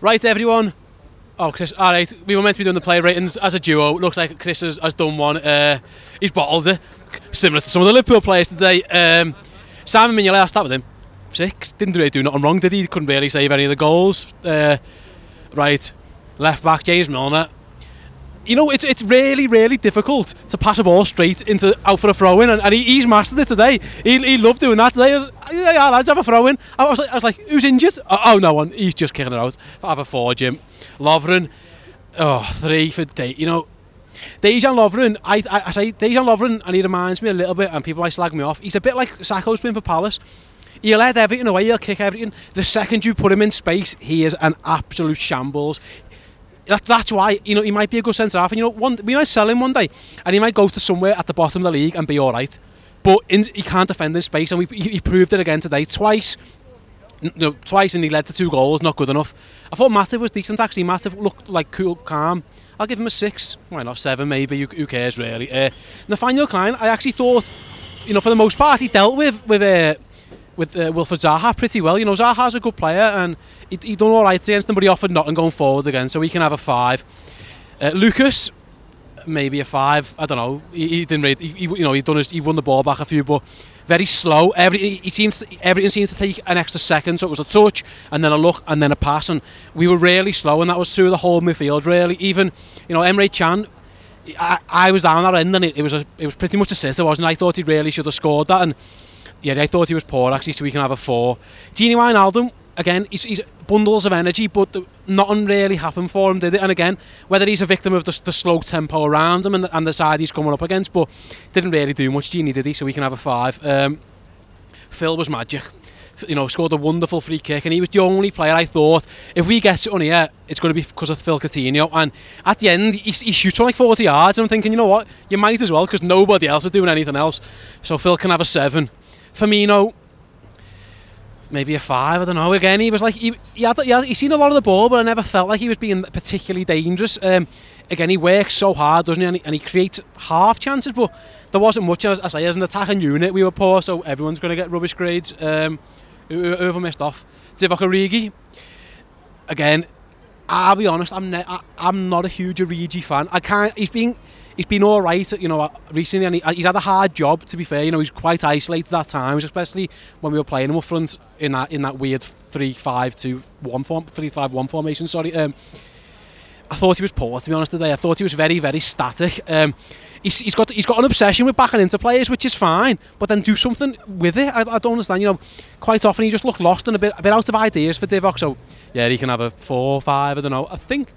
Right, everyone. Oh, Chris. All right, we were meant to be doing the player ratings as a duo. Looks like Chris has done one. He's bottled it, similar to some of the Liverpool players today. Simon Mignolet, I'll start with him. 6. Didn't really do nothing wrong, did he? Couldn't really save any of the goals. Right, left back James Milner. You know, it's really, really difficult to pass a ball straight out for a throw-in, and he's mastered it today. He loved doing that today. Yeah, lads, have a throw-in. I was like, who's injured? Oh, no one. He's just kicking it out. Have a 4, Jim. Lovren. 3 for Dave. You know, Dejan Lovren. I say Dejan Lovren, and he reminds me a little bit, and people might slag me off. He's a bit like Sakho's been for Palace. He'll let everything away. He'll kick everything. The second you put him in space, he is an absolute shambles. That's why, you know, he might be a good centre-half, and you know, we might sell him one day, and he might go to somewhere at the bottom of the league and be all right. But he can't defend in space, and he proved it again today. Twice, and he led to 2 goals. Not good enough. I thought Matip was decent actually. Matip looked like cool, calm. I'll give him a 6. Why not 7? Maybe. Who cares really? Nathaniel Klein, I actually thought, you know, for the most part, he dealt with Wilfried Zaha pretty well. You know, Zaha's a good player, and he done all right against them, but he offered nothing going forward again, so he can have a 5. Lucas, maybe a 5. I don't know. He didn't really. He won the ball back a few, but very slow. Everything seems to take an extra second. So it was a touch, and then a look, and then a pass, and we were really slow, and that was through the whole midfield. Really, even Emre Can. I was down that end, and it was pretty much a sitter, wasn't it? I thought he really should have scored that, and yeah, I thought he was poor actually, so we can have a 4. Gini Wijnaldum, again, he's bundles of energy, but nothing really happened for him, did it? And again, whether he's a victim of the slow tempo around him and the side he's coming up against, but didn't really do much, Gini, did he? So we can have a 5. Phil was magic. You know, scored a wonderful free kick, and he was the only player I thought, if we get something here, it's going to be because of Phil Coutinho. And at the end, he shoots from like 40 yards, and I'm thinking, you know what, you might as well, because nobody else is doing anything else. So Phil can have a 7. Firmino, maybe a 5. I don't know. Again, he was like he seen a lot of the ball, but I never felt like he was being particularly dangerous. Again, he works so hard, doesn't he? And he creates half chances, but there wasn't much. As I say, as an attacking unit, we were poor, so everyone's going to get rubbish grades. Whoever missed off, Divock Origi. Again, I'll be honest, I'm not a huge Origi fan. He's been all right, you know, recently, and he's had a hard job, to be fair. You know, he's quite isolated at times, especially when we were playing him up front in that weird 3-5-1 formation. Sorry, I thought he was poor, to be honest, today. I thought he was very, very static. He's got an obsession with backing into players, which is fine, but then do something with it. I don't understand. You know, quite often he just looked lost and a bit out of ideas for Divock. So yeah, he can have a 4, 5. I don't know. I think.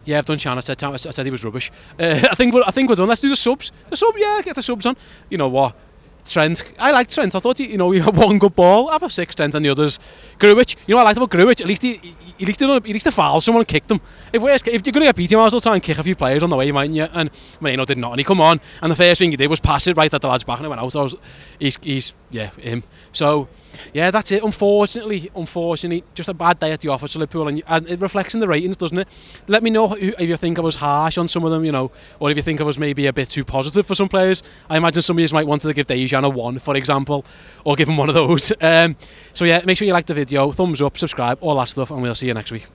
Yeah, I've done Chan. I said he was rubbish. I think we're done. Let's do the subs. Yeah, get the subs on. You know what? Trent. I like Trent. I thought he had one good ball. Have a 6, Trent, and the others. Grujic. You know what I liked about Grujic? At least he fouled someone and kicked him. If you're going to get beat, you might as well try and kick a few players on the way, mightn't you? And Moreno did not. And he come on, and the first thing he did was pass it right at the lad's back, and it went out. So he's him. So yeah, that's it. Unfortunately, just a bad day at the office for Liverpool, and it reflects in the ratings, doesn't it? Let me know if you think I was harsh on some of them, you know, or if you think I was maybe a bit too positive for some players. I imagine some of you might want to give Dejan a 1, for example, or give him one of those. So yeah, make sure you like the video, thumbs up, subscribe, all that stuff, and we'll see you next week.